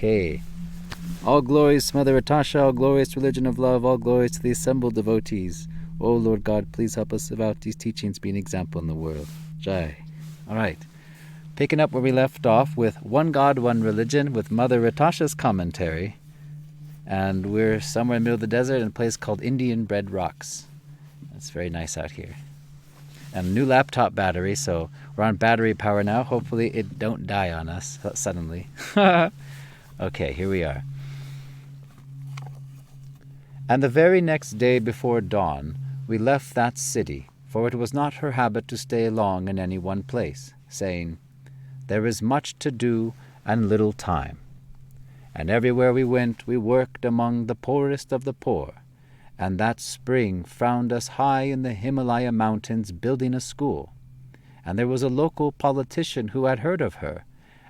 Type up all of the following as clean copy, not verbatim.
Okay. All glories to Mother Rytasha, all glories to religion of love, all glories to the assembled devotees. Oh Lord God, please help us about these teachings be an example in the world. Jai. All right. Picking up where we left off with One God, One Religion with Mother Rytasha's commentary. And we're somewhere in the middle of the desert in a place called Indian Bread Rocks. It's very nice out here. And a new laptop battery, so we're on battery power now. Hopefully it don't die on us suddenly. Okay, here we are. And the very next day before dawn, we left that city, for it was not her habit to stay long in any one place, saying, "There is much to do and little time." And everywhere we went, we worked among the poorest of the poor. And that spring found us high in the Himalaya mountains building a school. And there was a local politician who had heard of her,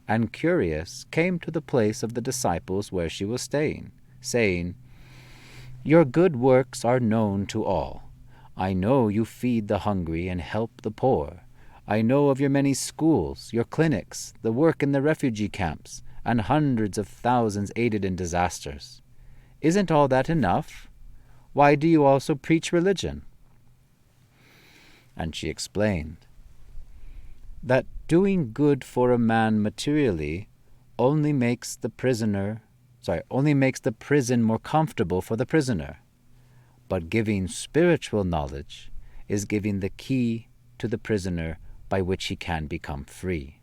and curious, came to the place of the disciples where she was staying, saying, "Your good works are known to all. I know you feed the hungry and help the poor. I know of your many schools, your clinics, the work in the refugee camps, and hundreds of thousands aided in disasters. Isn't all that enough? Why do you also preach religion?" And she explained that doing good for a man materially only makes the prison more comfortable for the prisoner. But giving spiritual knowledge is giving the key to the prisoner by which he can become free.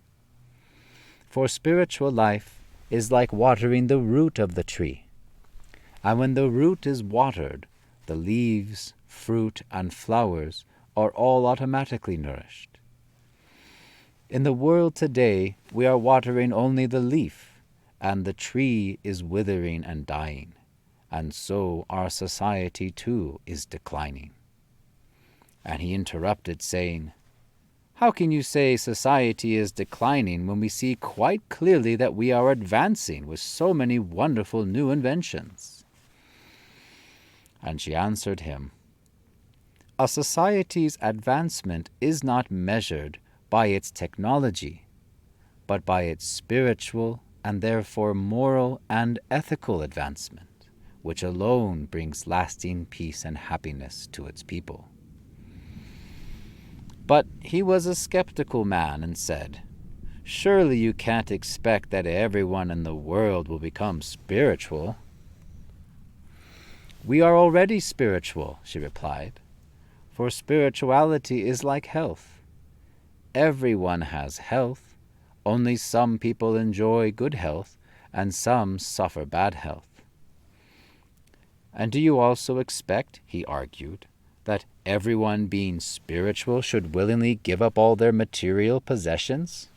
For spiritual life is like watering the root of the tree. And when the root is watered, the leaves, fruit, and flowers are all automatically nourished. In the world today, we are watering only the leaf, and the tree is withering and dying, and so our society too is declining. And he interrupted, saying, "How can you say society is declining when we see quite clearly that we are advancing with so many wonderful new inventions?" And she answered him, "A society's advancement is not measured by its technology, but by its spiritual and therefore moral and ethical advancement, which alone brings lasting peace and happiness to its people." But he was a skeptical man and said, "Surely you can't expect that everyone in the world will become spiritual." "We are already spiritual," she replied, "for spirituality is like health. Everyone has health, only some people enjoy good health and some suffer bad health." "And do you also expect," he argued, "that everyone being spiritual should willingly give up all their material possessions?"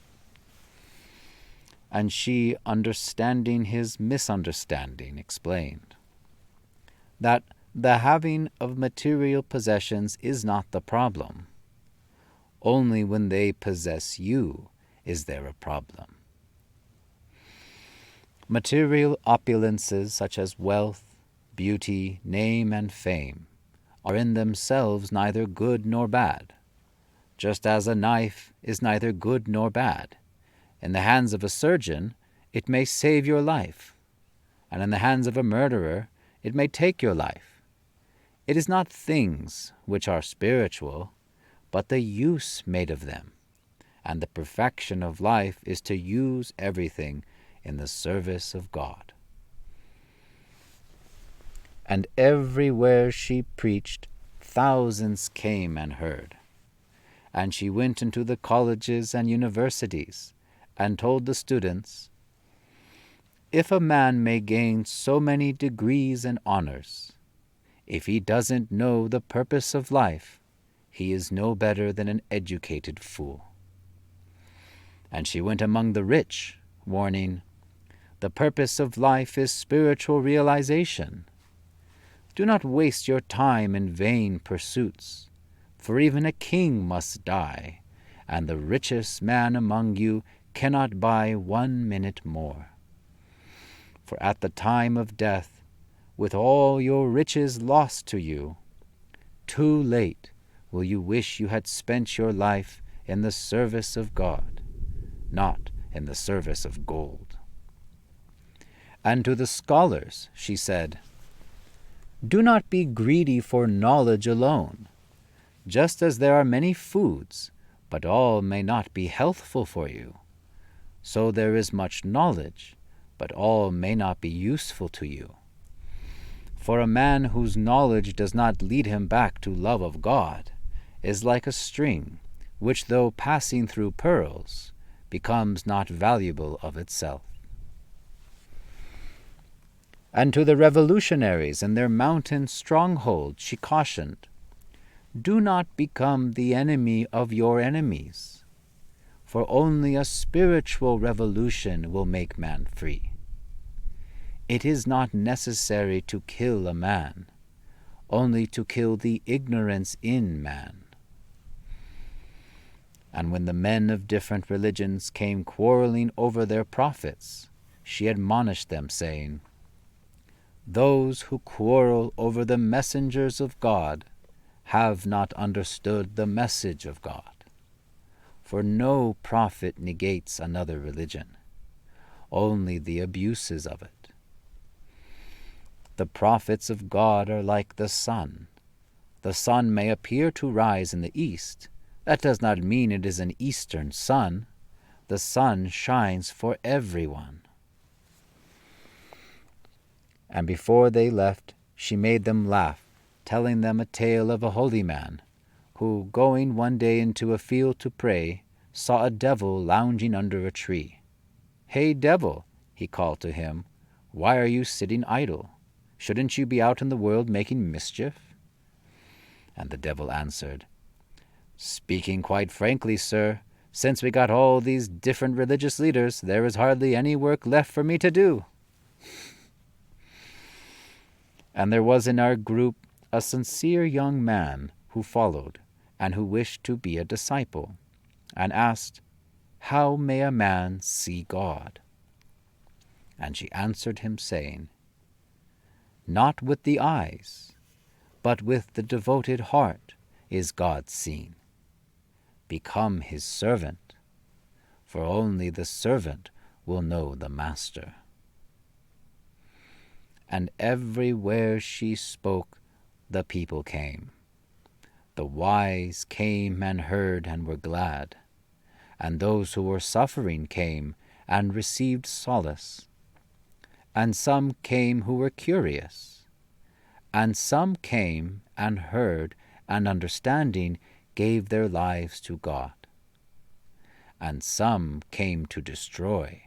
And she, understanding his misunderstanding, explained that the having of material possessions is not the problem. Only when they possess you is there a problem. Material opulences such as wealth, beauty, name, and fame are in themselves neither good nor bad, just as a knife is neither good nor bad. In the hands of a surgeon, it may save your life, and in the hands of a murderer, it may take your life. It is not things which are spiritual, but the use made of them, and the perfection of life is to use everything in the service of God. And everywhere she preached, thousands came and heard. And she went into the colleges and universities and told the students, "If a man may gain so many degrees and honors, if he doesn't know the purpose of life, he is no better than an educated fool." And she went among the rich, warning, "The purpose of life is spiritual realization. Do not waste your time in vain pursuits, for even a king must die, and the richest man among you cannot buy 1 minute more. For at the time of death, with all your riches lost to you, too late will you wish you had spent your life in the service of God, not in the service of gold." And to the scholars she said, "Do not be greedy for knowledge alone. Just as there are many foods, but all may not be healthful for you, so there is much knowledge, but all may not be useful to you. For a man whose knowledge does not lead him back to love of God is like a string, which though passing through pearls, becomes not valuable of itself." And to the revolutionaries in their mountain stronghold she cautioned, "Do not become the enemy of your enemies, for only a spiritual revolution will make man free. It is not necessary to kill a man, only to kill the ignorance in man." And when the men of different religions came quarreling over their prophets, she admonished them, saying, "Those who quarrel over the messengers of God have not understood the message of God. For no prophet negates another religion, only the abuses of it. The prophets of God are like the sun. The sun may appear to rise in the east. That does not mean it is an eastern sun. The sun shines for everyone." And before they left, she made them laugh, telling them a tale of a holy man, who, going one day into a field to pray, saw a devil lounging under a tree. "Hey, devil," he called to him, "why are you sitting idle? Shouldn't you be out in the world making mischief?" And the devil answered, "Speaking quite frankly, sir, since we got all these different religious leaders, there is hardly any work left for me to do." And there was in our group a sincere young man who followed, and who wished to be a disciple, and asked, "How may a man see God?" And she answered him, saying, "Not with the eyes, but with the devoted heart is God seen. Become his servant, for only the servant will know the master." And everywhere she spoke, the people came. The wise came and heard and were glad, and those who were suffering came and received solace. And some came who were curious, and some came and heard, and understanding gave their lives to God. And some came to destroy,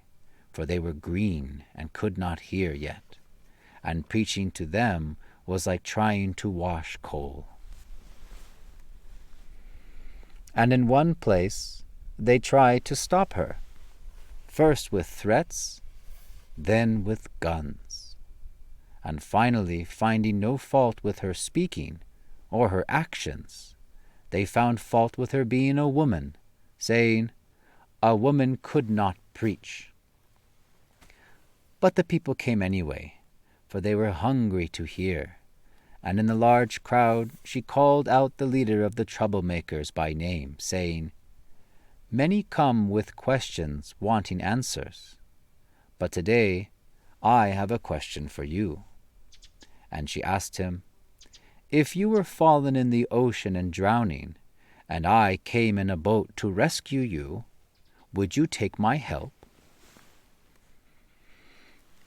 for they were green and could not hear yet, and preaching to them was like trying to wash coal. And in one place they tried to stop her, first with threats, then with guns, and finally, finding no fault with her speaking or her actions, they found fault with her being a woman, saying, "A woman could not preach." But the people came anyway, for they were hungry to hear, and in the large crowd she called out the leader of the troublemakers by name, saying, "Many come with questions wanting answers, but today I have a question for you." And she asked him, "If you were fallen in the ocean and drowning, and I came in a boat to rescue you, would you take my help?"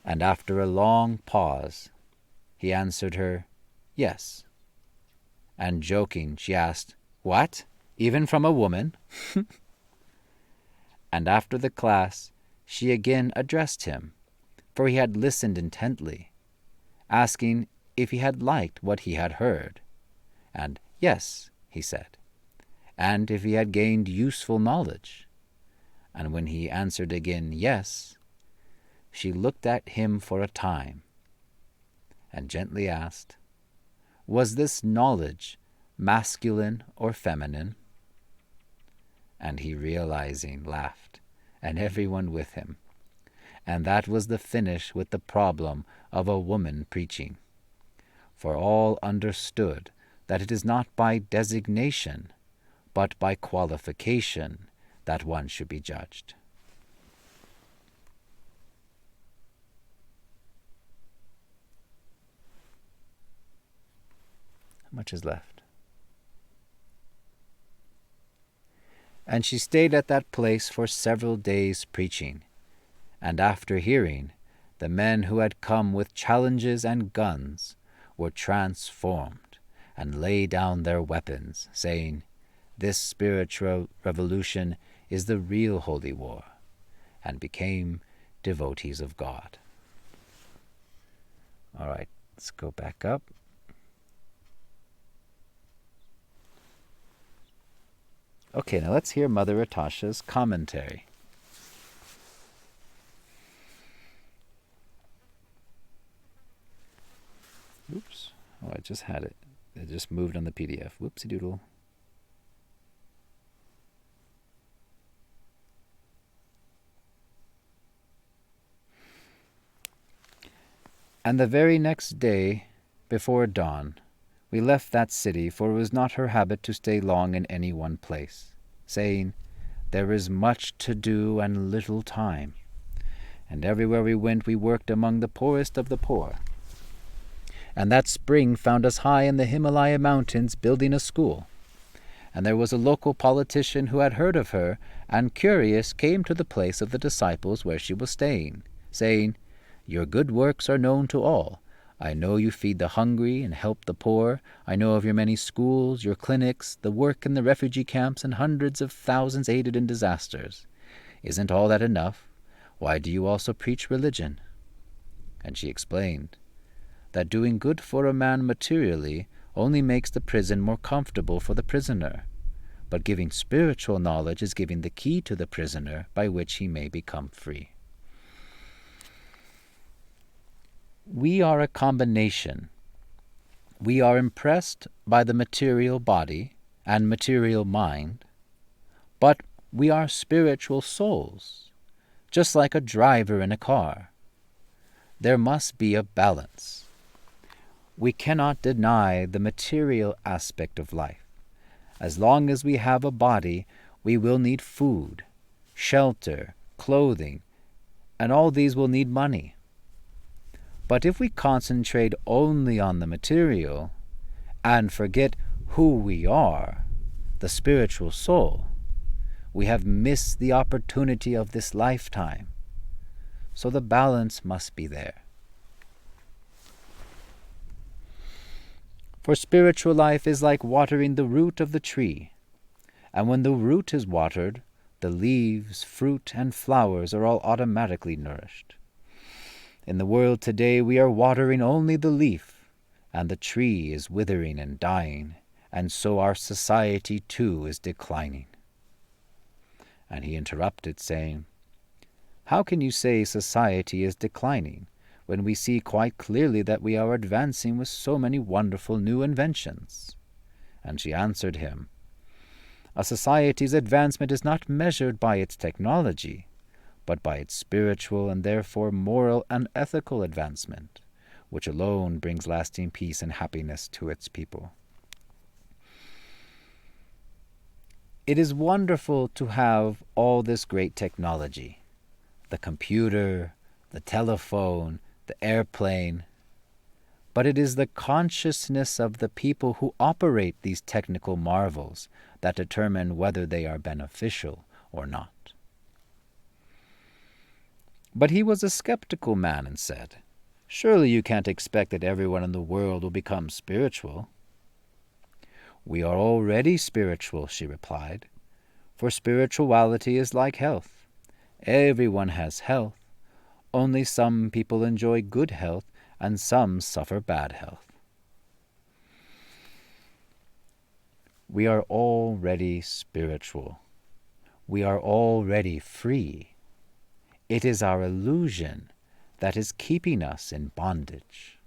And after a long pause, he answered her, "Yes." And joking, she asked, "What? Even from a woman?" And after the class, she again addressed him, for he had listened intently, asking if he had liked what he had heard. And "Yes," he said, and if he had gained useful knowledge. And when he answered again, "Yes," she looked at him for a time, and gently asked, "Was this knowledge masculine or feminine?" And he, realizing, laughed, and everyone with him. And that was the finish with the problem of a woman preaching. For all understood that it is not by designation, but by qualification that one should be judged. much is left? And she stayed at that place for several days preaching. And after hearing, the men who had come with challenges and guns were transformed and lay down their weapons, saying, "This spiritual revolution is the real holy war," and became devotees of God. All right, let's go back up. Okay, now let's hear Mother Rytasha's commentary. Oops. Oh, I just had it. It just moved on the PDF. Whoopsie doodle. And the very next day, before dawn, we left that city, for it was not her habit to stay long in any one place, saying, "There is much to do and little time." And everywhere we went, we worked among the poorest of the poor. And that spring found us high in the Himalaya mountains building a school. And there was a local politician who had heard of her, and curious came to the place of the disciples where she was staying, saying, "Your good works are known to all. I know you feed the hungry and help the poor. I know of your many schools, your clinics, the work in the refugee camps, and hundreds of thousands aided in disasters. Isn't all that enough? Why do you also preach religion?" And she explained that doing good for a man materially only makes the prison more comfortable for the prisoner, but giving spiritual knowledge is giving the key to the prisoner by which he may become free. We are a combination. We are impressed by the material body and material mind, but we are spiritual souls, just like a driver in a car. There must be a balance. We cannot deny the material aspect of life. As long as we have a body, we will need food, shelter, clothing, and all these will need money. But if we concentrate only on the material and forget who we are, the spiritual soul, we have missed the opportunity of this lifetime. So the balance must be there. For spiritual life is like watering the root of the tree, and when the root is watered, the leaves, fruit, and flowers are all automatically nourished. In the world today we are watering only the leaf, and the tree is withering and dying, and so our society too is declining. And he interrupted, saying, "How can you say society is declining, when we see quite clearly that we are advancing with so many wonderful new inventions?" And she answered him, "A society's advancement is not measured by its technology, but by its spiritual and therefore moral and ethical advancement, which alone brings lasting peace and happiness to its people." It is wonderful to have all this great technology, the computer, the telephone, the airplane, but it is the consciousness of the people who operate these technical marvels that determine whether they are beneficial or not. But he was a skeptical man and said, "Surely you can't expect that everyone in the world will become spiritual." "We are already spiritual," she replied, "for spirituality is like health. Everyone has health, only some people enjoy good health and some suffer bad health." We are already spiritual. We are already free. It is our illusion that is keeping us in bondage.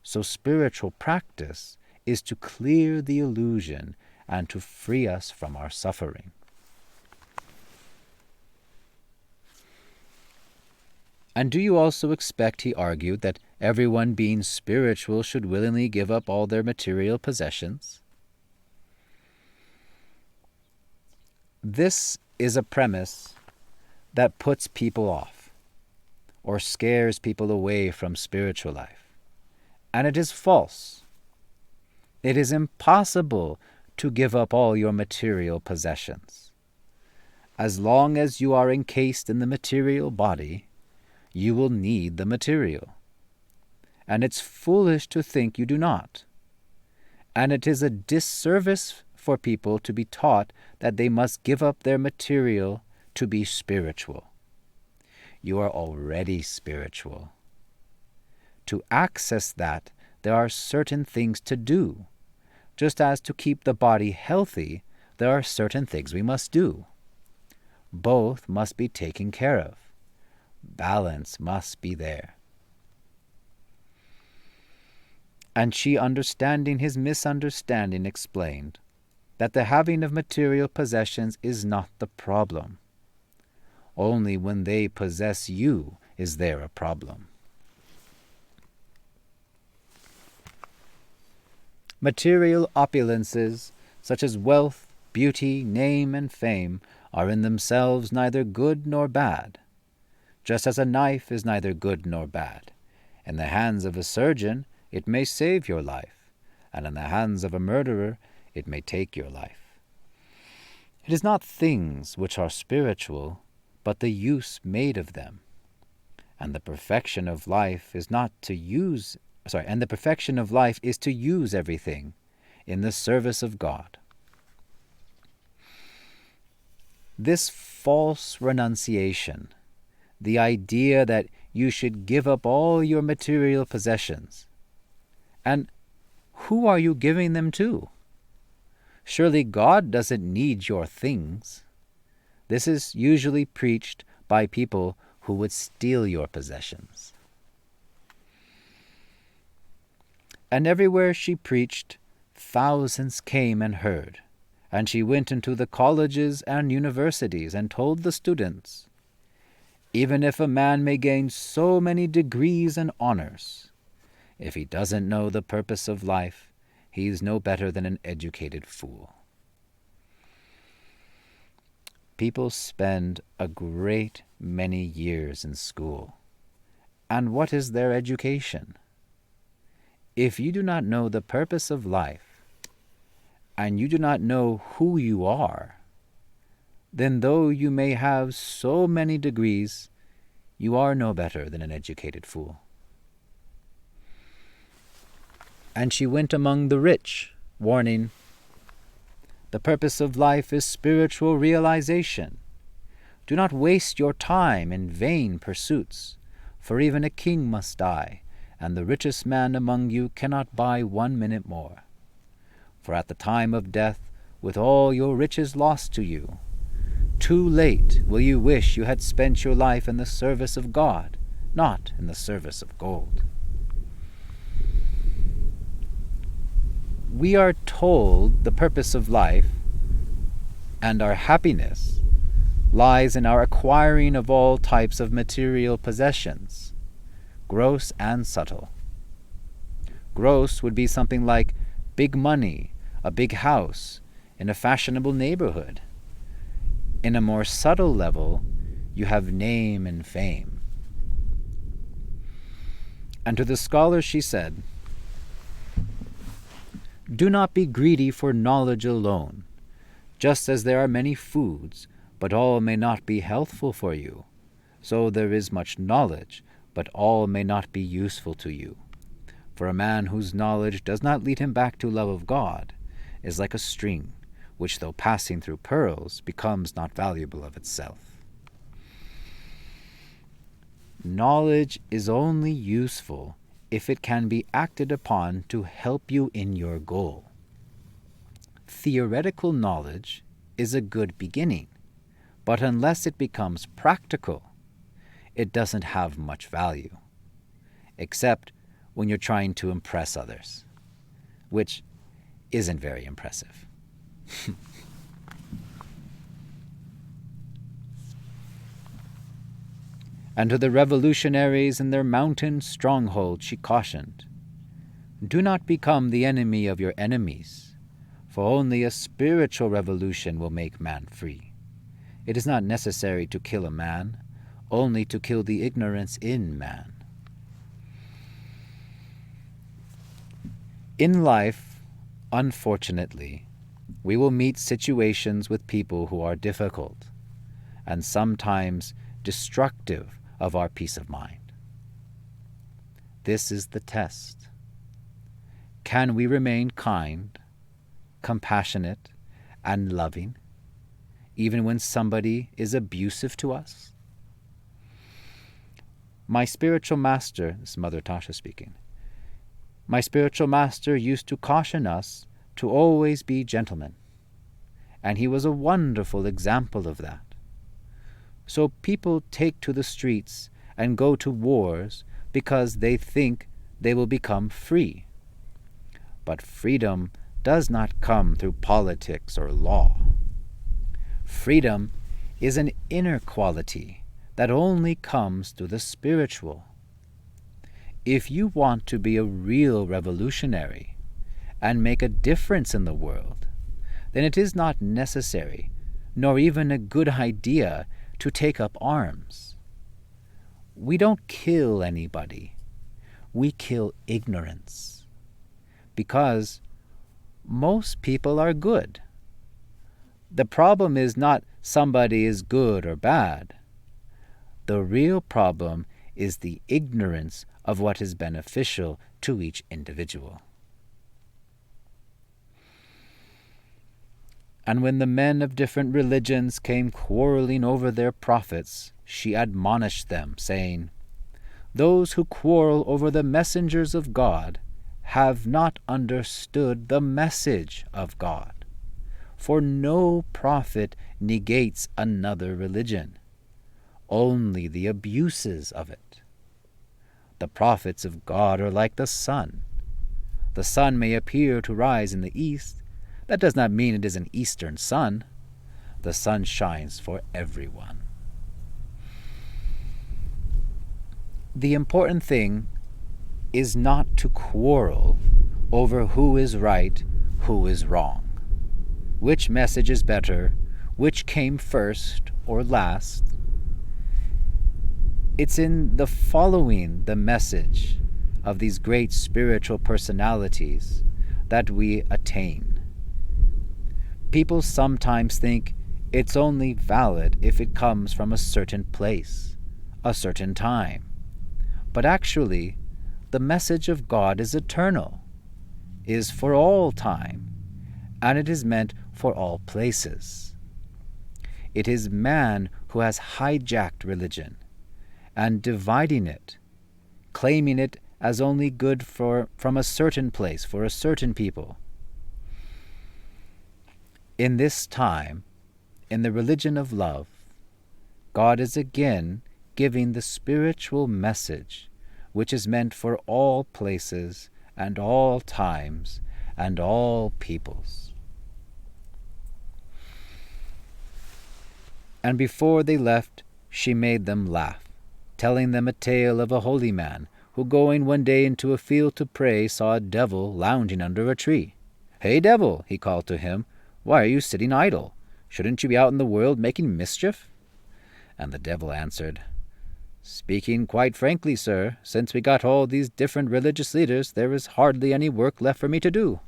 So spiritual practice is to clear the illusion and to free us from our suffering. And do you also expect, he argued, that everyone being spiritual should willingly give up all their material possessions? This is a premise that puts people off or scares people away from spiritual life. And it is false. It is impossible to give up all your material possessions. As long as you are encased in the material body, you will need the material. And it's foolish to think you do not. And it is a disservice for people to be taught that they must give up their material to be spiritual. You are already spiritual. To access that, there are certain things to do. Just as to keep the body healthy, there are certain things we must do. Both must be taken care of. Balance must be there. And she, understanding his misunderstanding, explained that the having of material possessions is not the problem. Only when they possess you is there a problem. Material opulences, such as wealth, beauty, name, and fame, are in themselves neither good nor bad, just as a knife is neither good nor bad. In the hands of a surgeon, it may save your life, and in the hands of a murderer, it may take your life. It is not things which are spiritual, but the use made of them. And the perfection of life is to use everything in the service of God. This false renunciation, the idea that you should give up all your material possessions, and who are you giving them to? Surely God doesn't need your things. This is usually preached by people who would steal your possessions. And everywhere she preached, thousands came and heard. And she went into the colleges and universities and told the students, even if a man may gain so many degrees and honors, if he doesn't know the purpose of life, he's no better than an educated fool. People spend a great many years in school. And what is their education? If you do not know the purpose of life, and you do not know who you are, then though you may have so many degrees, you are no better than an educated fool. And she went among the rich, warning, the purpose of life is spiritual realization. Do not waste your time in vain pursuits, for even a king must die, and the richest man among you cannot buy 1 minute more. For at the time of death, with all your riches lost to you, too late will you wish you had spent your life in the service of God, not in the service of gold. We are told the purpose of life and our happiness lies in our acquiring of all types of material possessions, gross and subtle. Gross would be something like big money, a big house, in a fashionable neighborhood. In a more subtle level, you have name and fame. And to the scholars she said, do not be greedy for knowledge alone, just as there are many foods, but all may not be healthful for you. So there is much knowledge, but all may not be useful to you. For a man whose knowledge does not lead him back to love of God is like a string, which though passing through pearls becomes not valuable of itself. Knowledge is only useful if it can be acted upon to help you in your goal. Theoretical knowledge is a good beginning, but unless it becomes practical, it doesn't have much value, except when you're trying to impress others, which isn't very impressive. And to the revolutionaries in their mountain stronghold she cautioned, do not become the enemy of your enemies, for only a spiritual revolution will make man free. It is not necessary to kill a man, only to kill the ignorance in man. In life, Unfortunately, we will meet situations with people who are difficult and sometimes destructive of our peace of mind. This is the test. Can we remain kind, compassionate, and loving, even when somebody is abusive to us? My spiritual master, this is Mother Rytasha speaking, my spiritual master used to caution us to always be gentlemen, and he was a wonderful example of that. So people take to the streets and go to wars because they think they will become free. But freedom does not come through politics or law. Freedom is an inner quality that only comes through the spiritual. If you want to be a real revolutionary and make a difference in the world, then it is not necessary, nor even a good idea, to take up arms. We don't kill anybody. We kill ignorance. Because most people are good. The problem is not somebody is good or bad. The real problem is the ignorance of what is beneficial to each individual. And when the men of different religions came quarreling over their prophets, she admonished them, saying, "Those who quarrel over the messengers of God have not understood the message of God. For no prophet negates another religion, only the abuses of it. The prophets of God are like the sun. The sun may appear to rise in the east. That does not mean it is an eastern sun. The sun shines for everyone." The important thing is not to quarrel over who is right, who is wrong, which message is better, which came first or last. It's in the following the message of these great spiritual personalities that we attain. People sometimes think it's only valid if it comes from a certain place, a certain time. But actually, the message of God is eternal, is for all time, and it is meant for all places. It is man who has hijacked religion and dividing it, claiming it as only good from a certain place, for a certain people. In this time, in the religion of love, God is again giving the spiritual message which is meant for all places and all times and all peoples. And before they left, she made them laugh, telling them a tale of a holy man who, going one day into a field to pray, saw a devil lounging under a tree. "Hey, devil," he called to him, "why are you sitting idle? Shouldn't you be out in the world making mischief?" And the devil answered, "Speaking quite frankly, sir, since we got all these different religious leaders, there is hardly any work left for me to do."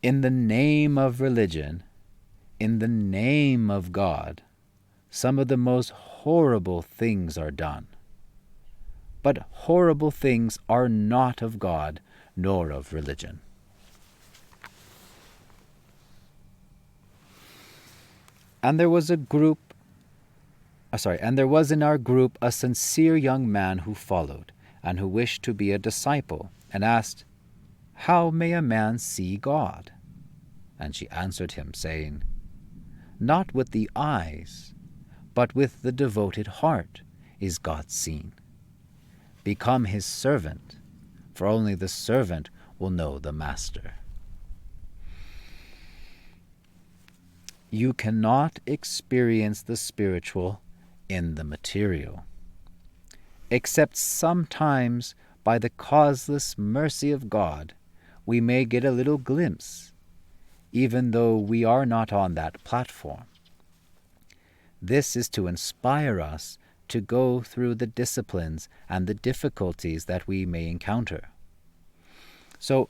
In the name of religion, in the name of God, some of the most horrible things are done. But horrible things are not of God nor of religion. And there was in our group a sincere young man who followed, and who wished to be a disciple, and asked, "How may a man see God?" And she answered him, saying, "Not with the eyes, but with the devoted heart is God seen. Become his servant, for only the servant will know the master." You cannot experience the spiritual in the material, except sometimes by the causeless mercy of God we may get a little glimpse, even though we are not on that platform. This is to inspire us to go through the disciplines and the difficulties that we may encounter. So,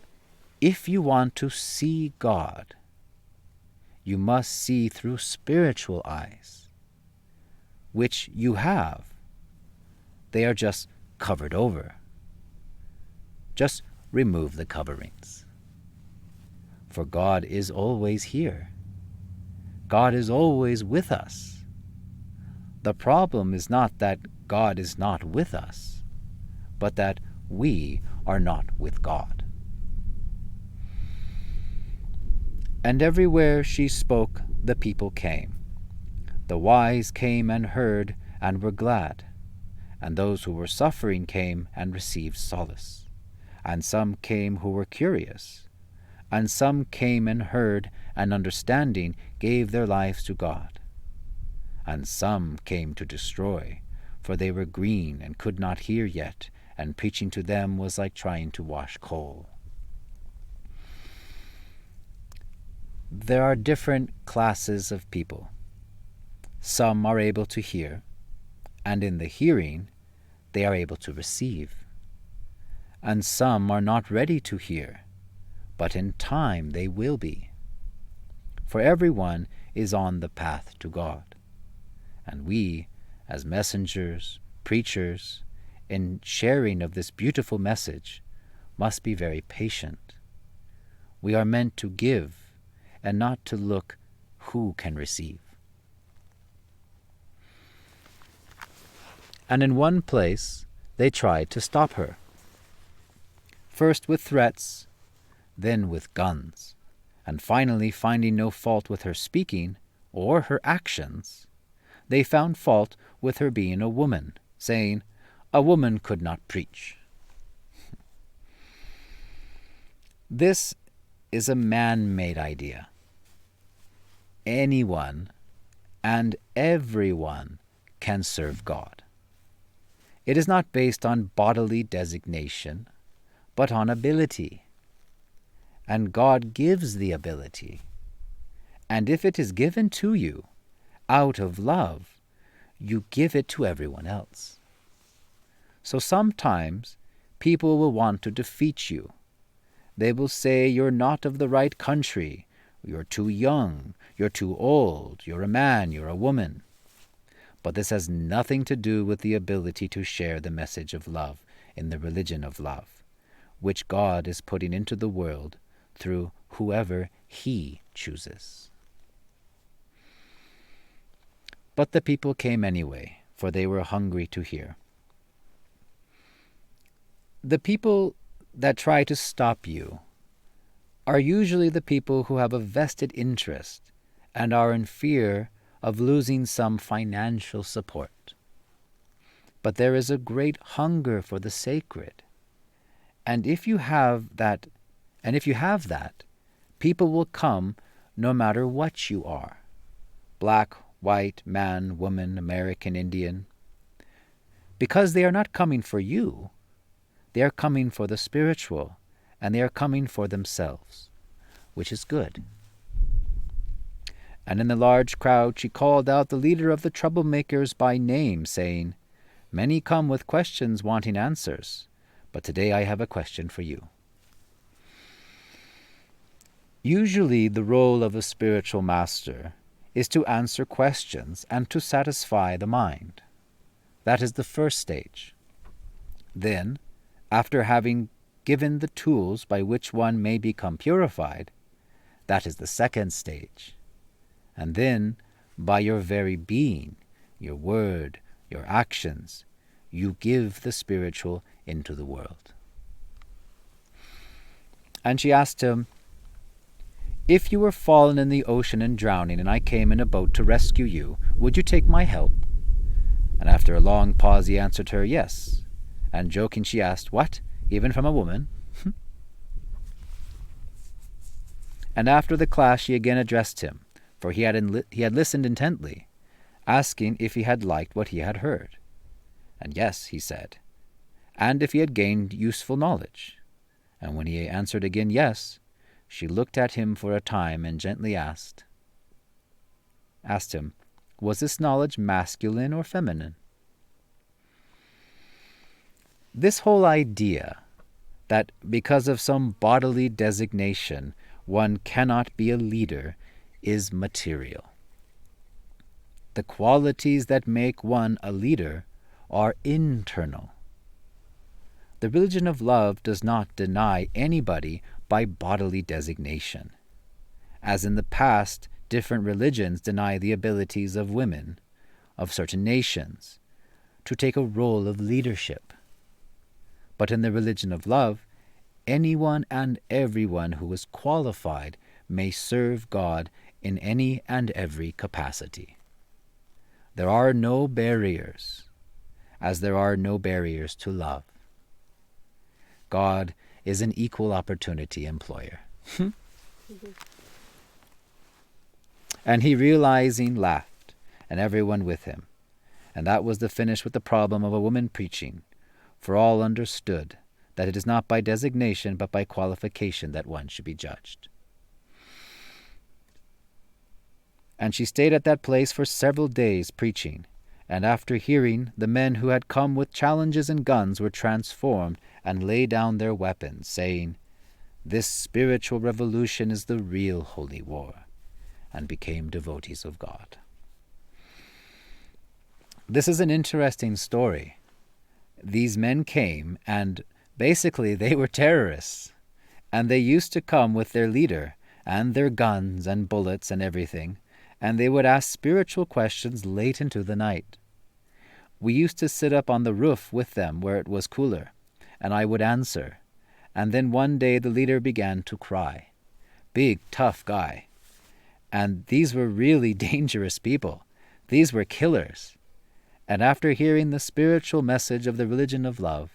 if you want to see God, you must see through spiritual eyes, which you have. They are just covered over. Just remove the coverings. For God is always here. God is always with us. The problem is not that God is not with us, but that we are not with God. And everywhere she spoke, the people came. The wise came and heard and were glad, and those who were suffering came and received solace. And some came who were curious, and some came and heard, and understanding gave their lives to God. And some came to destroy, for they were green and could not hear yet, and preaching to them was like trying to wash coal. There are different classes of people. Some are able to hear, and in the hearing they are able to receive. And some are not ready to hear, but in time they will be. For everyone is on the path to God. And we, as messengers, preachers, in sharing of this beautiful message, must be very patient. We are meant to give, and not to look who can receive. And in one place they tried to stop her, first with threats, then with guns, and finally, finding no fault with her speaking or her actions, they found fault with her being a woman, saying, "A woman could not preach." This is a man-made idea. Anyone and everyone can serve God. It is not based on bodily designation, but on ability. And God gives the ability. And if it is given to you out of love, you give it to everyone else. So sometimes people will want to defeat you. They will say you're not of the right country, you're too young, you're too old, you're a man, you're a woman. But this has nothing to do with the ability to share the message of love in the religion of love, which God is putting into the world through whoever He chooses. But the people came anyway, for they were hungry to hear. The people that try to stop you are usually the people who have a vested interest and are in fear of losing some financial support. But there is a great hunger for the sacred. And if you have that, people will come no matter what you are. Black, white, man, woman, American, Indian. Because they are not coming for you. They are coming for the spiritual, and they are coming for themselves, which is good. And in the large crowd she called out the leader of the troublemakers by name, saying, "Many come with questions wanting answers, but today I have a question for you." Usually the role of a spiritual master is to answer questions and to satisfy the mind. That is the first stage. Then, after having given the tools by which one may become purified, that is the second stage. And then, by your very being, your word, your actions, you give the spiritual into the world. And she asked him, "If you were fallen in the ocean and drowning, and I came in a boat to rescue you, would you take my help?" And after a long pause he answered her, "Yes." And joking she asked, "What? Even from a woman?" And after the class she again addressed him, for he had listened intently, asking if he had liked what he had heard. And yes, he said, and if he had gained useful knowledge. And when he answered again yes, she looked at him for a time and gently asked him, was this knowledge masculine or feminine? This whole idea that because of some bodily designation one cannot be a leader is material. The qualities that make one a leader are internal. The religion of love does not deny anybody by bodily designation. As in the past, different religions deny the abilities of women, of certain nations, to take a role of leadership. But in the religion of love, anyone and everyone who is qualified may serve God in any and every capacity. There are no barriers, as there are no barriers to love. God is an equal opportunity employer. And he, realizing, laughed, and everyone with him. And that was the finish with the problem of a woman preaching, for all understood that it is not by designation but by qualification that one should be judged. And she stayed at that place for several days preaching, and after hearing, the men who had come with challenges and guns were transformed and laid down their weapons, saying, "This spiritual revolution is the real holy war," and became devotees of God. This is an interesting story. These men came, and basically they were terrorists, and they used to come with their leader and their guns and bullets and everything, and they would ask spiritual questions late into the night. We used to sit up on the roof with them where it was cooler, and I would answer. And then one day the leader began to cry. Big, tough guy. And these were really dangerous people. These were killers. And after hearing the spiritual message of the religion of love,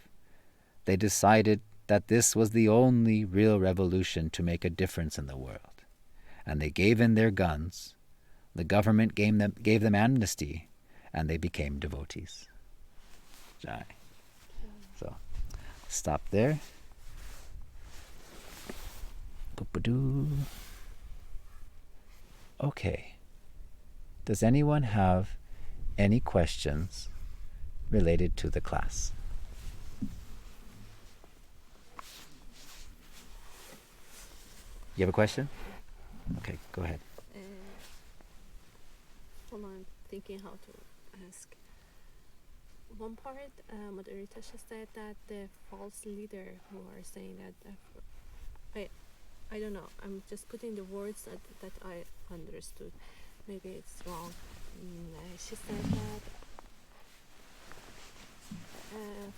they decided that this was the only real revolution to make a difference in the world. And they gave in their guns. The government gave them amnesty, and they became devotees. Jai. So, stop there. Boop-a-doo. Okay. Does anyone have any questions related to the class? You have a question? Okay, go ahead. Hold on, thinking how to ask. One part, Mother Rytasha said that the false leader who are saying that, I don't know, I'm just putting the words that I understood. Maybe it's wrong. She said that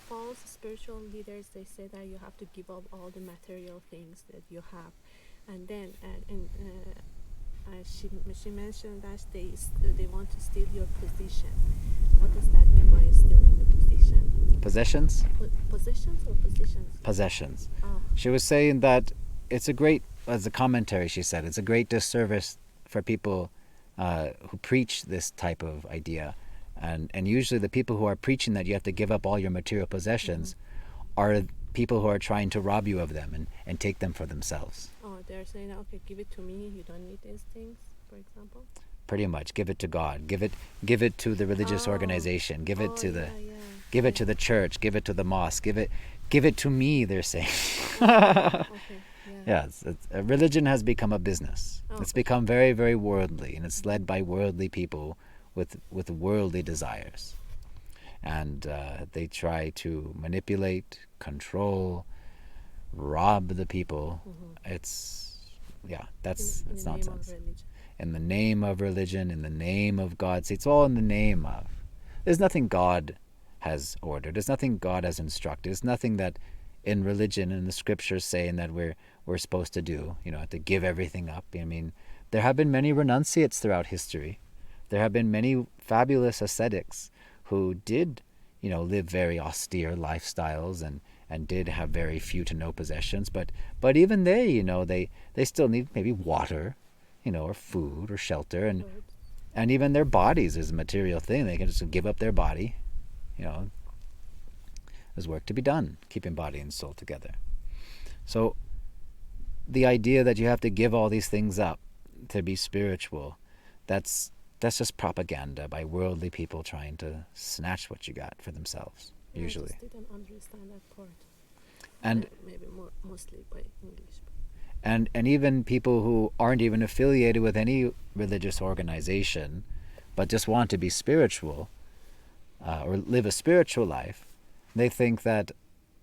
false spiritual leaders, they say that you have to give up all the material things that you have. And then she mentioned that they want to steal your position. What does that mean by stealing the position? Possessions? Possessions or positions? Possessions. Oh. She was saying that it's a great, as a commentary she said, it's a great disservice for people who preach this type of idea. And usually the people who are preaching that you have to give up all your material possessions are people who are trying to rob you of them and take them for themselves. Oh, they're saying, okay, give it to me, you don't need these things, for example? Pretty much, give it to God, give it to the religious organization, give it to the church, give it to the mosque, give it to me, they're saying. Okay, Yeah, religion has become a business. It's become very, very worldly, and it's led by worldly people with worldly desires. And they try to manipulate, control, rob the people. It's nonsense. In the name of religion, in the name of God. See, it's all in the name of. There's nothing God has ordered. There's nothing God has instructed. There's nothing that in religion and the scriptures saying that we're supposed to do, to give everything up. I mean, there have been many renunciates throughout history. There have been many fabulous ascetics who did, live very austere lifestyles and did have very few to no possessions. But even they, they still need maybe water, or food or shelter, and even their bodies is a material thing. They can just give up their body, There's work to be done, keeping body and soul together. So the idea that you have to give all these things up to be spiritual, that's just propaganda by worldly people trying to snatch what you got for themselves, usually. I just didn't understand that part. And maybe mostly by English. and even people who aren't even affiliated with any religious organization, but just want to be spiritual, or live a spiritual life, they think that,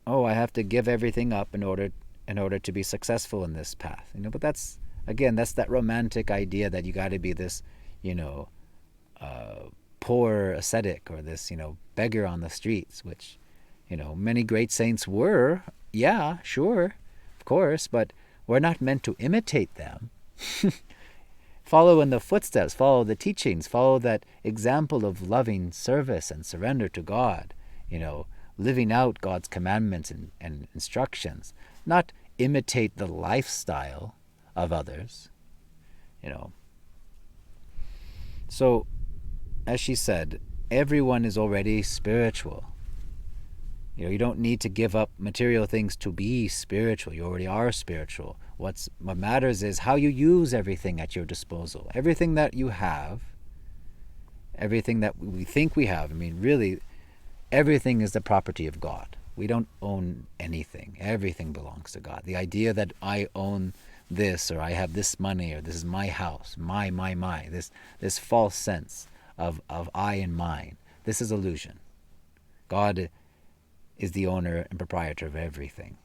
oh, I have to give everything up in order to be successful in this path. But that's, again, that's that romantic idea that you got to be this, you know, poor ascetic, or this, beggar on the streets, which, many great saints were. Yeah, sure, of course, but we're not meant to imitate them. Follow in the footsteps, follow the teachings, follow that example of loving service and surrender to God, living out God's commandments and instructions, not imitate the lifestyle of others. So, as she said, everyone is already spiritual. You don't need to give up material things to be spiritual. You already are spiritual. What matters is how you use everything at your disposal. Everything that you have, everything that we think we have, really, everything is the property of God. We don't own anything. Everything belongs to God. The idea that I own this, or I have this money, or this is my house, my, this false sense of I and mine, this is illusion. God is the owner and proprietor of everything.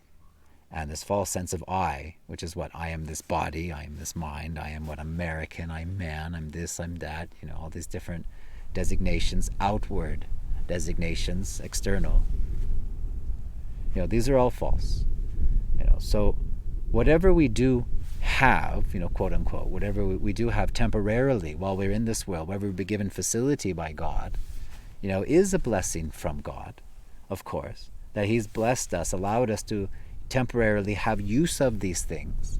And this false sense of I, which is what? I am this body, I am this mind, I am what? American, I'm man, I'm this, I'm that, all these different designations, outward designations, external. These are all false. So whatever we do have, quote unquote, whatever we do have temporarily while we're in this world, wherever we've been given facility by God, is a blessing from God, of course, that He's blessed us, allowed us to temporarily have use of these things.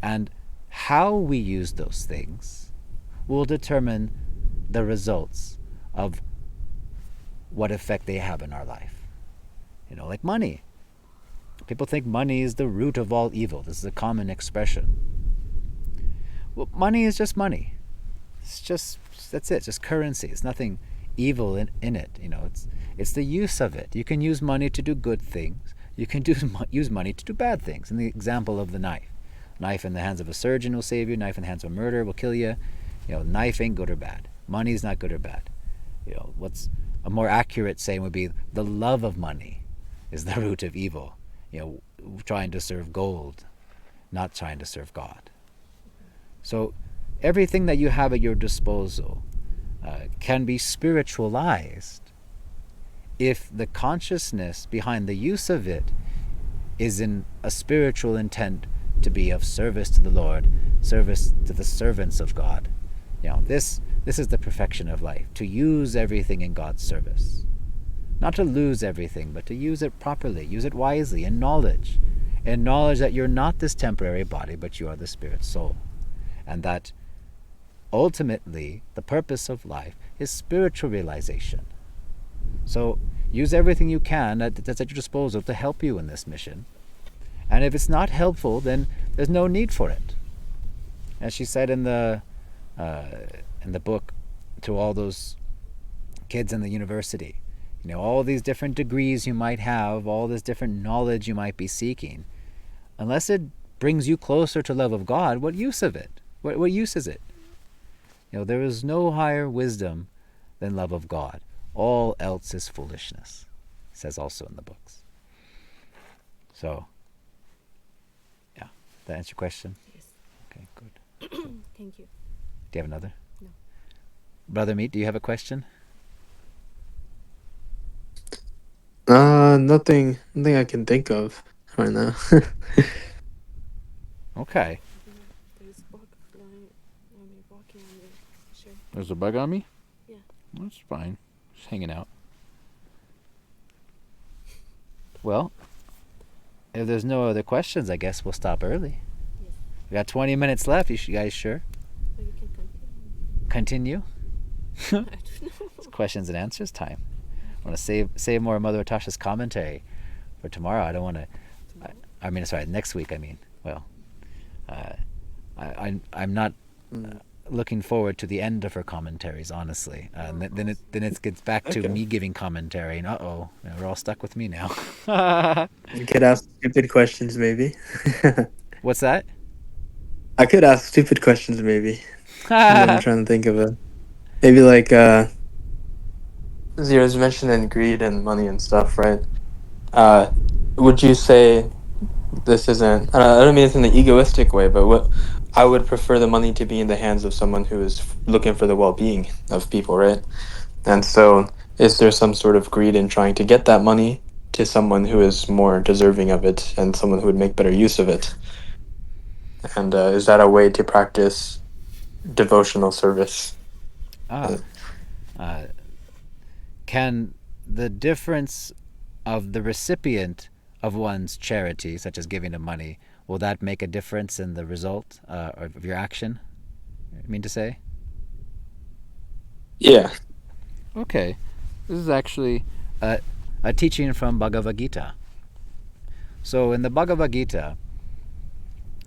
And how we use those things will determine the results of what effect they have in our life. Like money. People think money is the root of all evil. This is a common expression. Well, money is just money. That's it, just currency. It's nothing evil in it. It's the use of it. You can use money to do good things. You can use money to do bad things. In the example of the knife. Knife in the hands of a surgeon will save you. Knife in the hands of a murderer will kill you. Knife ain't good or bad. Money is not good or bad. What's a more accurate saying would be the love of money is the root of evil. Trying to serve gold, not trying to serve God. So everything that you have at your disposal can be spiritualized if the consciousness behind the use of it is in a spiritual intent to be of service to the Lord, service to the servants of God. This is the perfection of life, to use everything in God's service. Not to lose everything, but to use it properly, use it wisely, in knowledge. In knowledge that you're not this temporary body, but you are the spirit soul. And that ultimately the purpose of life is spiritual realization. So use everything you can that's at your disposal to help you in this mission. And if it's not helpful, then there's no need for it. As she said in the book to all those kids in the university, all these different degrees you might have, all this different knowledge you might be seeking, unless it brings you closer to love of God, what use of it? What use is it? There is no higher wisdom than love of God. All else is foolishness, it says also in the books. So, yeah, that answer your question? Yes. Okay, good. Thank you. Do you have another? No. Brother Meat, do you have a question? Nothing I can think of right now. Okay. There's bug flying. Walking on the shirt. There's a bug on me? Yeah. That's fine. Just hanging out. Well, if there's no other questions, I guess we'll stop early. Yes. We got 20 minutes left. You guys sure? But you can continue. Continue? I don't know. It's questions and answers time. I want to save more of Mother Rytasha's commentary for tomorrow. I don't want to. Sorry, next week. Well, I'm not. looking forward to the end of her commentaries, honestly. And then it gets back to Okay. me giving commentary, and we're all stuck with me now. You could ask stupid questions, maybe. What's that? I could ask stupid questions, maybe. I'm trying to think of a maybe like Zero's mentioning greed and money and stuff, right? Uh, would you say this isn't? I don't mean this in an egoistic way, but what I would prefer the money to be in the hands of someone who is looking for the well-being of people, right? And so, is there some sort of greed in trying to get that money to someone who is more deserving of it and someone who would make better use of it? And is that a way to practice devotional service? Ah, uh, can the difference of the recipient of one's charity, such as giving of money, will that make a difference in the result of your action? I mean to say? Yeah. Okay. This is actually a teaching from Bhagavad Gita. So in the Bhagavad Gita,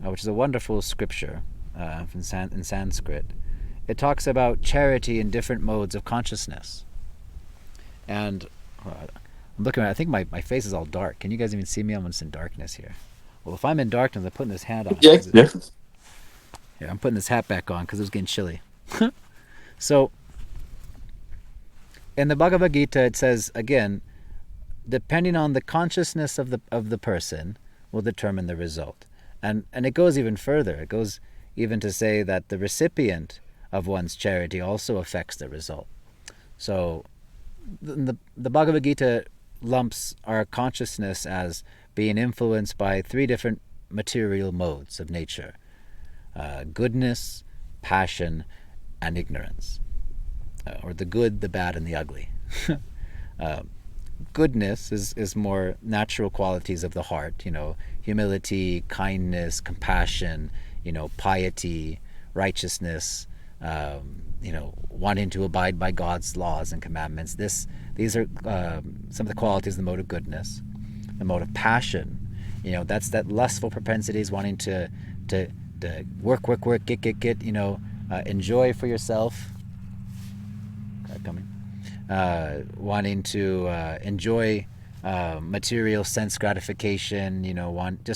which is a wonderful scripture in Sanskrit, it talks about charity in different modes of consciousness. And I'm looking at it, I think my face is all dark. Can you guys even see me? I'm just in darkness here. Well, if I'm in darkness, I'm putting this hat on. Yeah. Yeah. Here, I'm putting this hat back on because it was getting chilly. So, in the Bhagavad Gita, it says, again, depending on the consciousness of the person will determine the result. And it goes even further. It goes even to say that the recipient of one's charity also affects the result. So the Bhagavad Gita lumps our consciousness as being influenced by three different material modes of nature: goodness, passion, and ignorance, or the good, the bad, and the ugly. Goodness is more natural qualities of the heart, humility, kindness, compassion, piety, righteousness, wanting to abide by God's laws and commandments. These are some of the qualities of the mode of goodness. The mode of passion, that's that lustful propensities, wanting to work, get, enjoy for yourself. Coming. Wanting to enjoy material sense gratification,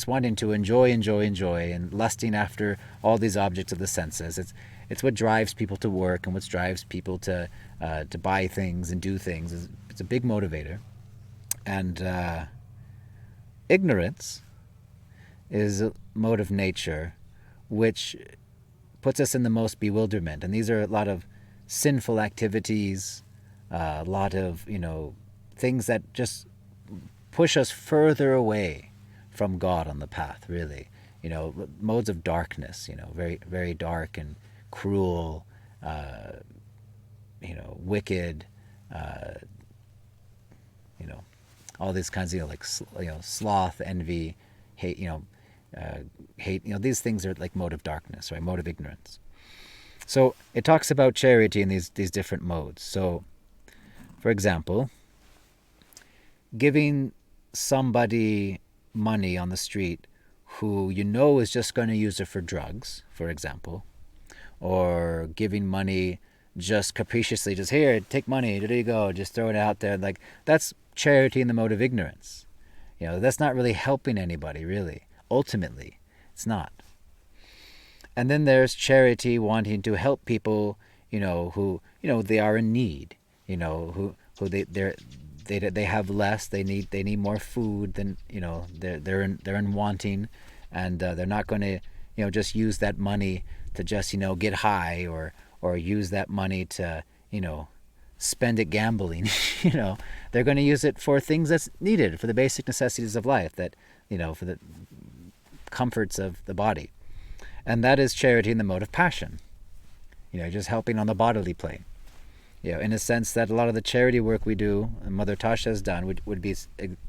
wanting to enjoy, and lusting after all these objects of the senses. It's what drives people to work, and what drives people to buy things and do things. It's a big motivator. And ignorance is a mode of nature which puts us in the most bewilderment. And these are a lot of sinful activities, a lot of things that just push us further away from God on the path. Really, modes of darkness. Very very dark and cruel. Wicked. All these kinds of sloth, envy, hate. Hate. These things are like mode of darkness, right? Mode of ignorance. So it talks about charity in these different modes. So, for example, giving somebody money on the street who is just going to use it for drugs, for example, or giving money just capriciously, just here, take money, there you go, just throw it out there. Like, that's charity in the mode of ignorance. That's not really helping anybody, really. Ultimately, it's not. And then there's charity wanting to help people, who they are in need, who they have less, they need more food than they're in wanting, and they're not going to just use that money to just get high, or use that money to spend it gambling. They're going to use it for things that's needed, for the basic necessities of life, that for the comforts of the body. And that is charity in the mode of passion. Just helping on the bodily plane. In a sense that a lot of the charity work we do, and Mother Tasha has done, would be,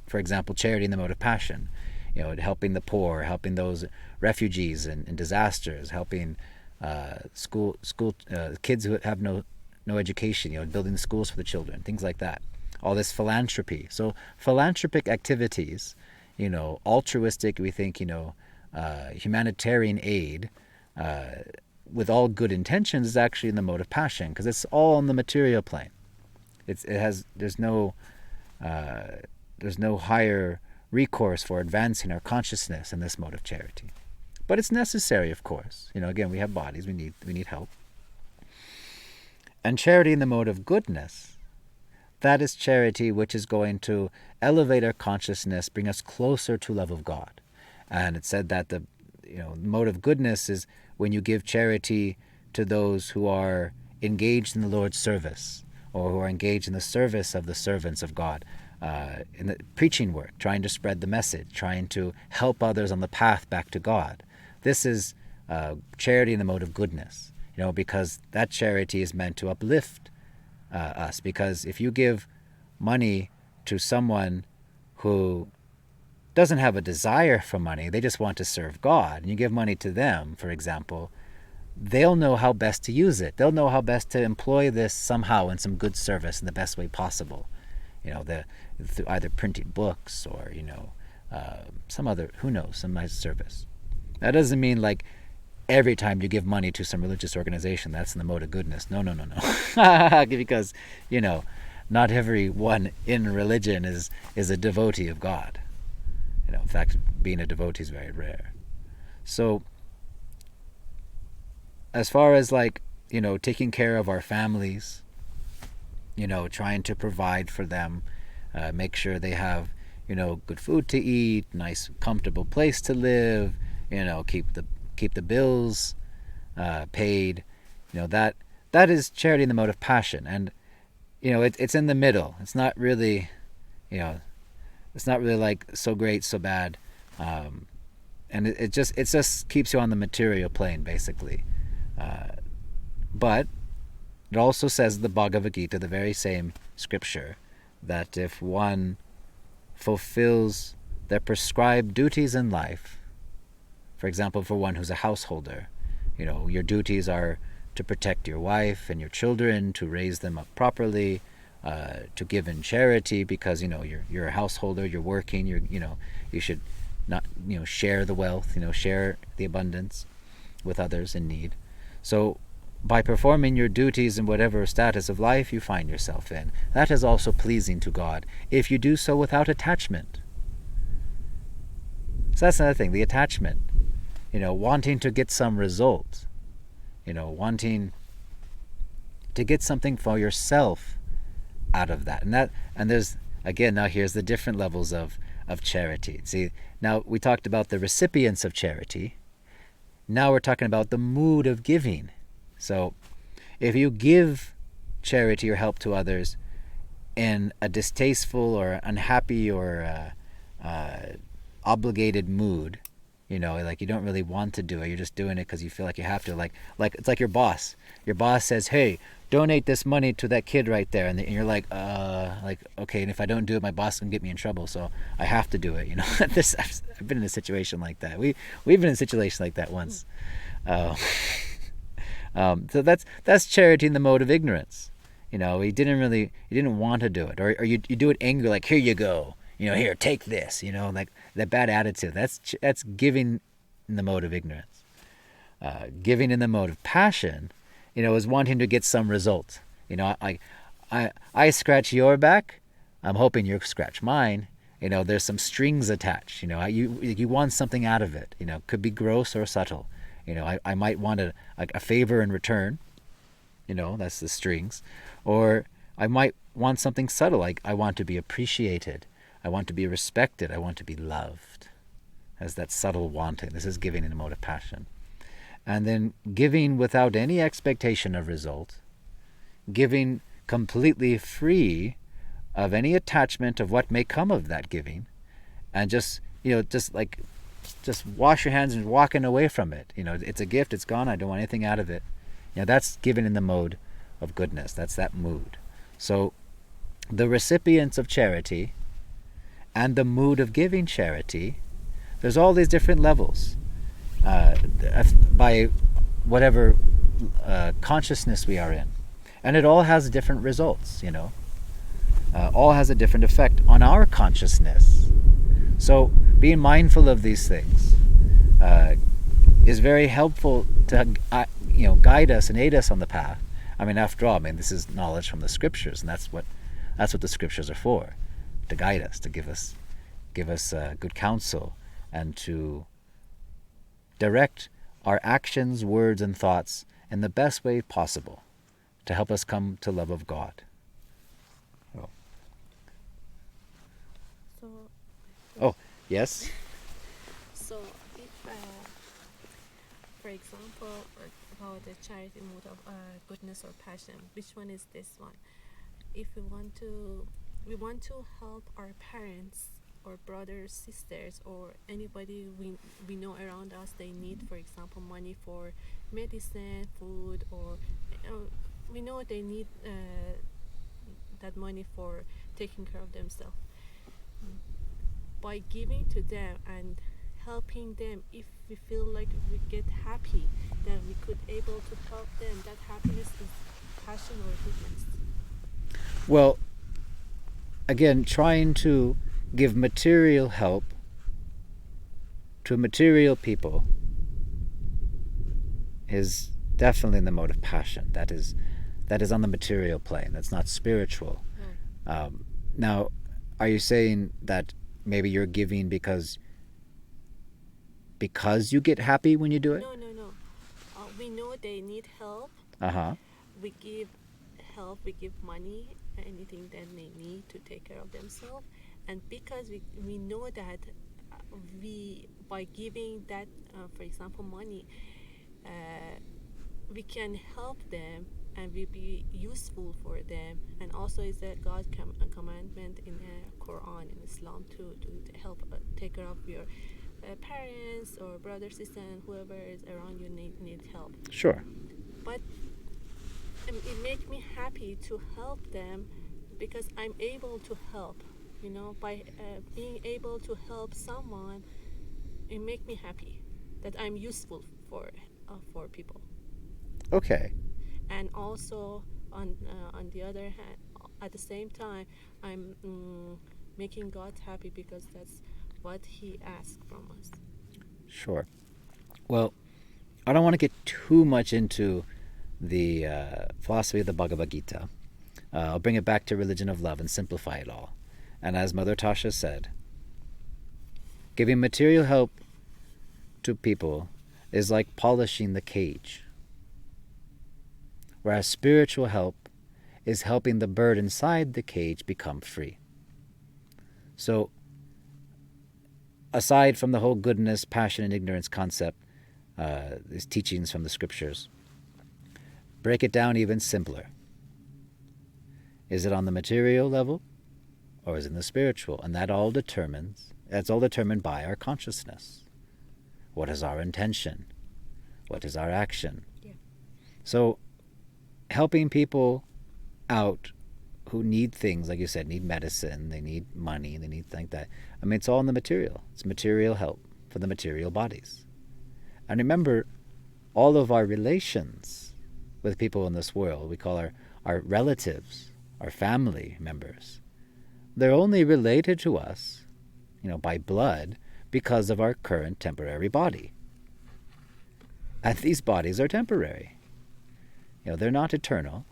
for example, charity in the mode of passion. Helping the poor, helping those refugees in disasters, helping school kids who have no education, building schools for the children, things like that. All this philanthropy. So philanthropic activities, altruistic, we think, humanitarian aid with all good intentions, is actually in the mode of passion, because it's all on the material plane. There's no higher recourse for advancing our consciousness in this mode of charity. But it's necessary, of course. Again, we have bodies, we need help. And charity in the mode of goodness, that is charity which is going to elevate our consciousness, bring us closer to love of God. And it said that the mode of goodness is when you give charity to those who are engaged in the Lord's service, or who are engaged in the service of the servants of God, in the preaching work, trying to spread the message, trying to help others on the path back to God. This is charity in the mode of goodness, because that charity is meant to uplift us. Because if you give money to someone who doesn't have a desire for money, they just want to serve God, and you give money to them, for example, they'll know how best to use it. They'll know how best to employ this somehow in some good service in the best way possible. Through either printing books or, some other, some nice service. That doesn't mean like every time you give money to some religious organization, that's in the mode of goodness. No. Because, not everyone in religion is a devotee of God. In fact, being a devotee is very rare. So, as far as taking care of our families, trying to provide for them, make sure they have, good food to eat, nice, comfortable place to live, keep the bills paid, that is charity in the mode of passion. And, it's in the middle. It's not really, it's not really like so great, so bad. And it just keeps you on the material plane, basically. But it also says in the Bhagavad Gita, the very same scripture, that if one fulfills their prescribed duties in life, for example, for one who's a householder, your duties are to protect your wife and your children, to raise them up properly, to give in charity, because you're a householder, you're working, you should not share the wealth, share the abundance with others in need. So by performing your duties in whatever status of life you find yourself in, that is also pleasing to God, if you do so without attachment. So that's another thing, the attachment. Wanting to get some result. Wanting to get something for yourself out of that. And there's, again, now here's the different levels of charity. See, now we talked about the recipients of charity. Now we're talking about the mood of giving. So if you give charity or help to others in a distasteful or unhappy or obligated mood, like you don't really want to do it, you're just doing it because you feel like you have to, like it's like your boss says, hey, donate this money to that kid right there, and you're like okay, and if I don't do it, my boss can get me in trouble, so I have to do it. I've been in a situation like that. We've been in a situation like that once. So that's charity in the mode of ignorance. He didn't want to do it, or you do it angry, like, here you go, here, take this, like that bad attitude. That's giving in the mode of ignorance. Giving in the mode of passion, is wanting to get some result. I scratch your back, I'm hoping you scratch mine. There's some strings attached. You want something out of it. Could be gross or subtle. I might want a favor in return. That's the strings. Or I might want something subtle, like I want to be appreciated. I want to be respected. I want to be loved. As that subtle wanting. This is giving in a mode of passion. And then giving without any expectation of result. Giving completely free of any attachment of what may come of that giving. And just wash your hands and walking away from it. It's a gift, it's gone, I don't want anything out of it. That's given in the mode of goodness. That's that mood. So the recipients of charity and the mood of giving charity, there's all these different levels. By whatever consciousness we are in. And it all has different results, all has a different effect on our consciousness. So being mindful of these things is very helpful to guide us and aid us on the path. I mean, after all, this is knowledge from the scriptures, and that's what the scriptures are for, to guide us, to give us good counsel, and to direct our actions, words, and thoughts in the best way possible to help us come to love of God. So, Oh, yes? so if, for example, about the charity mode of goodness or passion, which one is this one? If we want to help our parents or brothers, sisters, or anybody we know around us, they need, for example, money for medicine, food, or we know they need that money for taking care of themselves. By giving to them and helping them, if we feel like we get happy, then we could able to help them. That happiness is passion or goodness. Well, again, trying to give material help to material people is definitely in the mode of passion. That is on the material plane. That's not spiritual. Right. Now, are you saying that maybe you're giving because you get happy when you do it? No. We know they need help. Uh-huh. We give help. We give money, anything that they need to take care of themselves. And because we know that we by giving that, for example, money, we can help them and we be useful for them. And also is a God commandment in the Quran, in Islam, to help take care of your parents or brother, sister, and whoever is around you need help. Sure. But it makes me happy to help them because I'm able to help. By being able to help someone, it makes me happy that I'm useful for people. Okay. And also on the other hand, at the same time, I'm making God happy because that's what He asks from us. Sure. Well, I don't want to get too much into the philosophy of the Bhagavad Gita. I'll bring it back to religion of love and simplify it all. And as Mother Tasha said, giving material help to people is like polishing the cage, whereas spiritual help is helping the bird inside the cage become free. So, aside from the whole goodness, passion, and ignorance concept, these teachings from the scriptures, break it down even simpler. Is it on the material level, or is it in the spiritual? And that's all determined by our consciousness. What is our intention? What is our action? Yeah. So, helping people out who need things, like you said, need medicine, they need money, they need things like that. It's all in the material. It's material help for the material bodies. And remember, all of our relations with people in this world, we call our relatives, our family members, they're only related to us, by blood, because of our current temporary body. And these bodies are temporary. They're not eternal.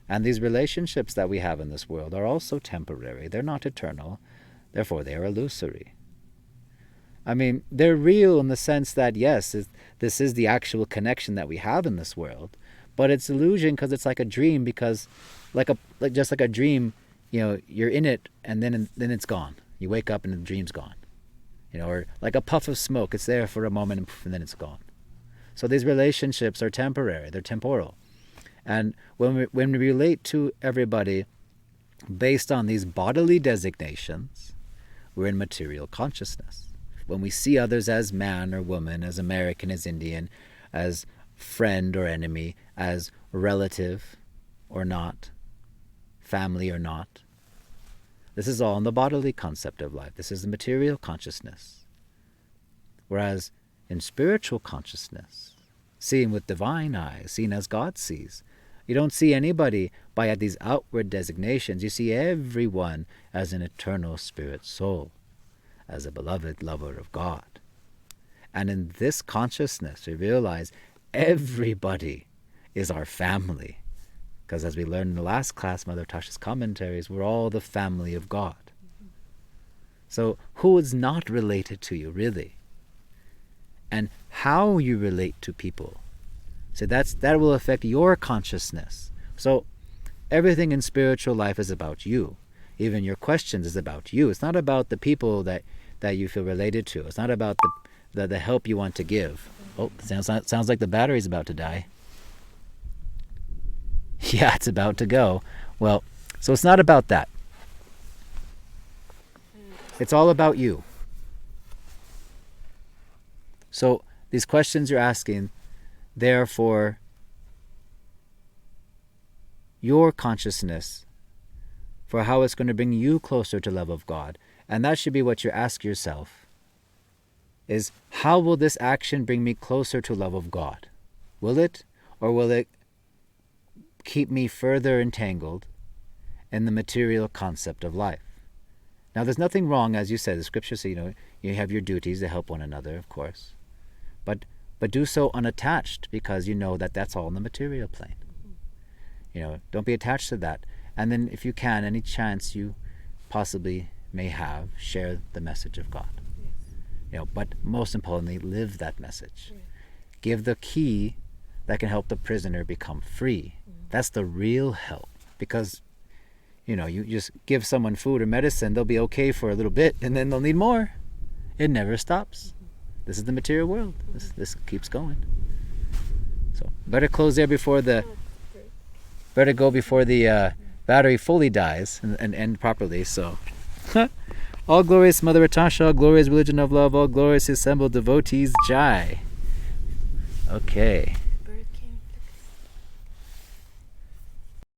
And these relationships that we have in this world are also temporary. They're not eternal. Therefore, they are illusory. They're real in the sense that, yes, this is the actual connection that we have in this world. But it's illusion because it's like a dream, because just like a dream, you're in it and then it's gone. You wake up and the dream's gone. Or like a puff of smoke, it's there for a moment and then it's gone. So these relationships are temporary, they're temporal. And when we relate to everybody based on these bodily designations, we're in material consciousness. When we see others as man or woman, as American, as Indian, as friend or enemy, as relative or not, family or not, this is all in the bodily concept of life. This is the material consciousness. Whereas in spiritual consciousness, seeing with divine eyes, seen as God sees, you don't see anybody by these outward designations. You see everyone as an eternal spirit soul, as a beloved lover of God. And in this consciousness, we realize everybody is our family. Because as we learned in the last class, Mother Rytasha's commentaries, we're all the family of God. So who is not related to you, really? And how you relate to people. So that will affect your consciousness. So everything in spiritual life is about you. Even your questions is about you. It's not about the people that you feel related to. It's not about the help you want to give. Oh, sounds like the battery's about to die. Yeah, it's about to go. Well, so it's not about that. It's all about you. So these questions you're asking, they're for your consciousness, for how it's going to bring you closer to love of God. And that should be what you ask yourself, is how will this action bring me closer to love of God? Will it? Or will it keep me further entangled in the material concept of life? Now, there's nothing wrong, as you said, the scriptures say, you have your duties to help one another, of course. But do so unattached, because you know that that's all in the material plane. Don't be attached to that. And then if you can, any chance you possibly may have, share the message of God. Yes. But most importantly, live that message. Right. Give the key that can help the prisoner become free. That's the real help. Because, you just give someone food or medicine, they'll be okay for a little bit, and then they'll need more. It never stops. This is the material world. This keeps going. So better close there before better go before the battery fully dies and end properly. So all glorious Mother Rytasha, all glorious religion of love, all glorious assembled devotees, Jai. Okay.